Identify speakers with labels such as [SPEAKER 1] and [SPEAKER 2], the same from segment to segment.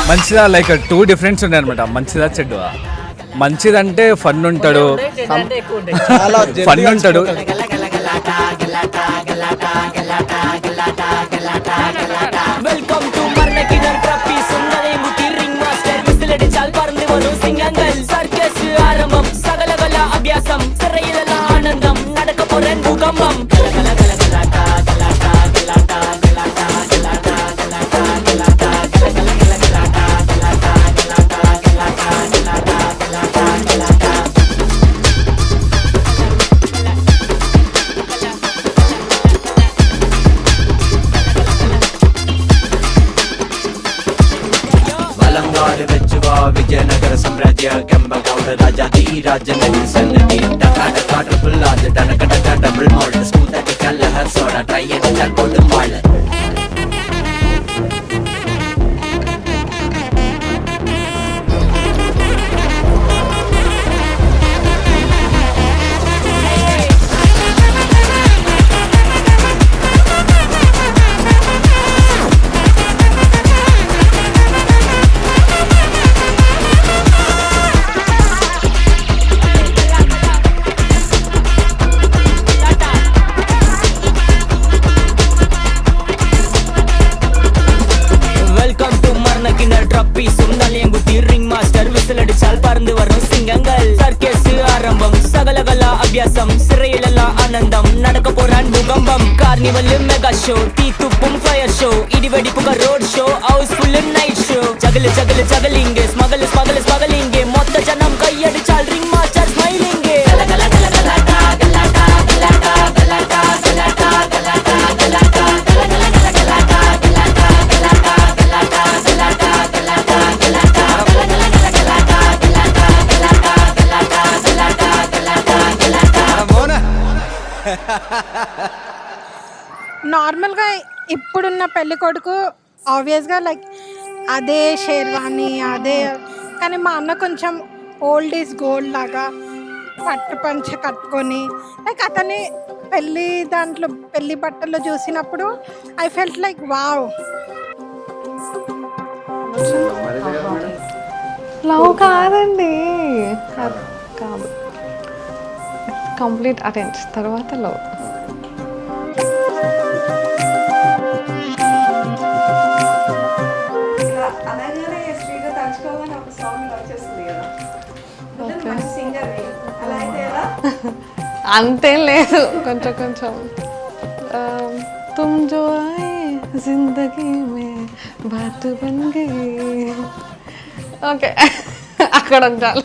[SPEAKER 1] మంచిదా like two difference ఉంటాయి అనమాట. మంచిదా చెడ్డదా? మంచిదంటే ఫన్ ఉంటాడు,
[SPEAKER 2] చాలా
[SPEAKER 1] ఫన్ ఉంటాడు.
[SPEAKER 3] வெல்கம் டு மர்னகினர் ட்ராபி சுந்தரை முட்டி ரிங் மாஸ்டர் விசிலடி சால் பறந்து வரும் சிங்கங்கள் சர்க்கஸ் ஆரம்பம் சகலகல அபியாசம் சிறையில ஆனந்தம் நடக்க போறேன் பூகம்பம்
[SPEAKER 4] విజయనగర సామ్రాజ్య కెంబగౌడ రాజా రాజనగరి సన్నది డకా డకా ట్రిపుల్ లార్జ్ డనక డకా డబుల్ మోల్డ్ స్మూత్ అట్ కల్లహర్ సోడా ట్రై అండ్ చల్ గోల్డ్ మాల్ అభ్యాసం సిరైల ఆనందం నడక పోరాన్ భూకంపం కార్నివల్ మెగా షో టీ తుప్పుం ఫైర్ షో ఇది వెడిపుక road show house full night show జగలు జగలు జగలింగే స్మగల్ స్మగల్ స్మగలింగే మొత్త జనం కయ్యడి చాల్ రింగ్ మాస్టర్ స్మైలింగే
[SPEAKER 5] నార్మల్గా ఇప్పుడున్న పెళ్లి కొడుకు ఆబ్వియస్గా లైక్ అదే షేర్వాణి అదే, కానీ మా అన్న కొంచెం ఓల్డ్ ఈజ్ గోల్డ్ లాగా పట్టు పంచ కట్టుకొని లైక్ అతని పెళ్లి బట్టల్లో చూసినప్పుడు I felt like wow.
[SPEAKER 6] Love కాదండి, కాదు, కంప్లీట్ అటెండ్ తర్వాత లవ్. అంతేం లేదు, కొంచెం కొంచెం. తుమ్ జో ఆయే జిందగీ మే బాత్ బన్ గయీ. ఓకే, అక్కడ ఉండాలి.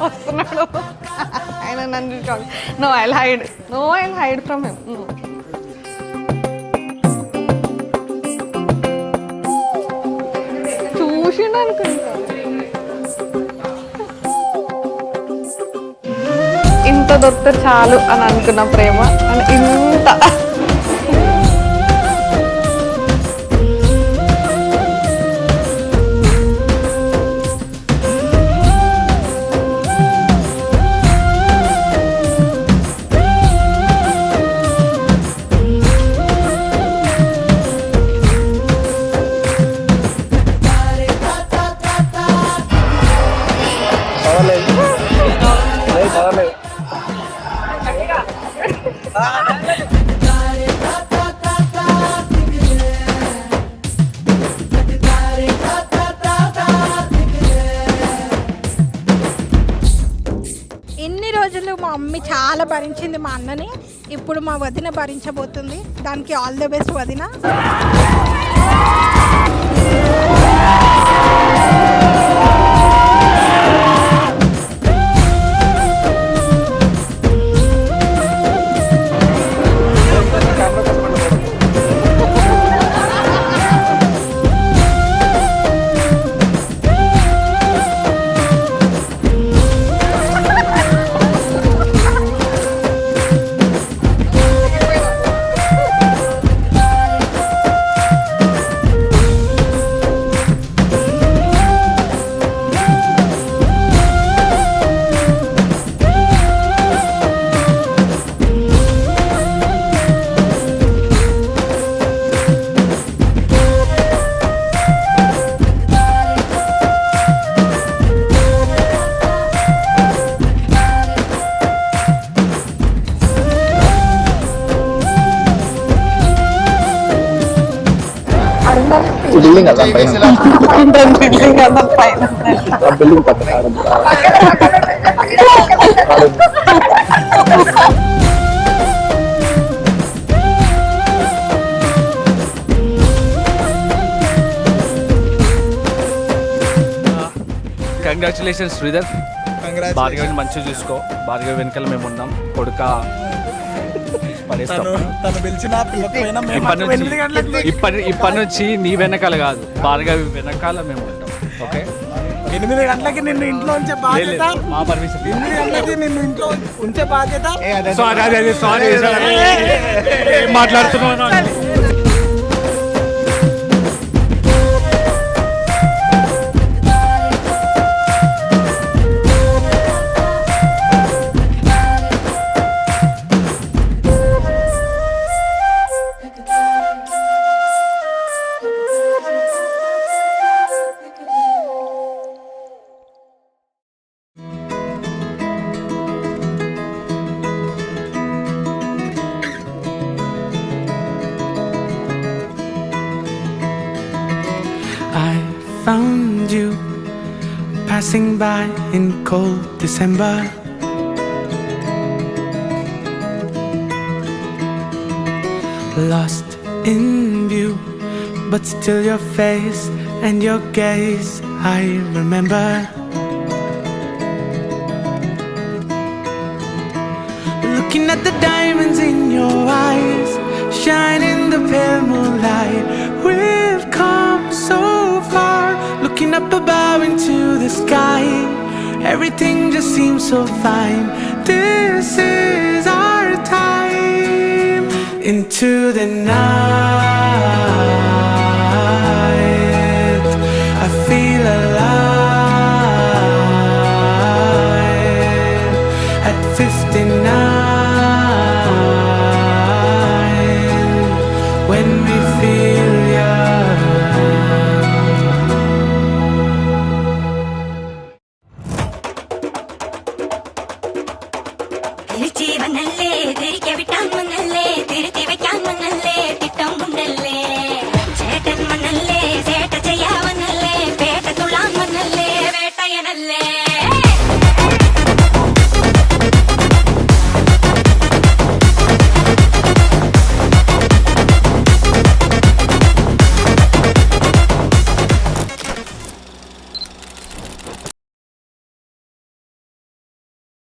[SPEAKER 6] వస్తున్నాడు ఆయన నన్ను చూడాలి. No I hide from him. చూసిండు అనుకుంటా. ఇంత దొరికితే చాలు అని అనుకున్న ప్రేమ అని ఇంత.
[SPEAKER 5] ఇన్ని రోజులు మా మమ్మీ చాలా భరించింది మా అన్నని, ఇప్పుడు మా వదిన భరించబోతుంది. దానికి ఆల్ ద బెస్ట్ వదిన.
[SPEAKER 7] బిల్డింగ్ అలా పైన
[SPEAKER 6] బిల్డింగ్ అన్న పైన
[SPEAKER 7] ఆ బిల్డింగ్ పక్కన
[SPEAKER 1] కంగ్రాచులేషన్స్ శ్రీధర్. భార్గవిని మంచిగా చూసుకో. భార్గవి వెనకాల మేము ఉన్నాం. కొడుక పడేస్తాం. ఇప్పటి నుంచి నీ వెనకాల కాదు, భార్గవి వెనకాల మేము ఉంటాం. ఓకే,
[SPEAKER 2] 8 గంటలకి నిన్ను ఇంట్లో ఉంచే బాధ్యత,
[SPEAKER 1] మా పర్మిషన్.
[SPEAKER 2] 8 గంటలకి నిన్ను ఇంట్లో ఉంచే బాధ్యత.
[SPEAKER 1] సారీ మాట్లాడుతున్నాను.
[SPEAKER 8] I found you passing by in cold December. Lost in view, but still your face and your gaze I remember. Looking at the diamonds in your eyes, shine in the pale moonlight. We've come so far, looking up above into the sky. Everything just seems so fine. This is our time. Into the night, I feel alive. At 59, when we feel young.
[SPEAKER 9] തിരിച്ചു വന്നല്ലേ തിരികെ വിട്ടാൻ വന്നല്ലേ തിരുത്തി വെക്കാൻ വന്നല്ലേ തിട്ടം കൊണ്ടല്ലേ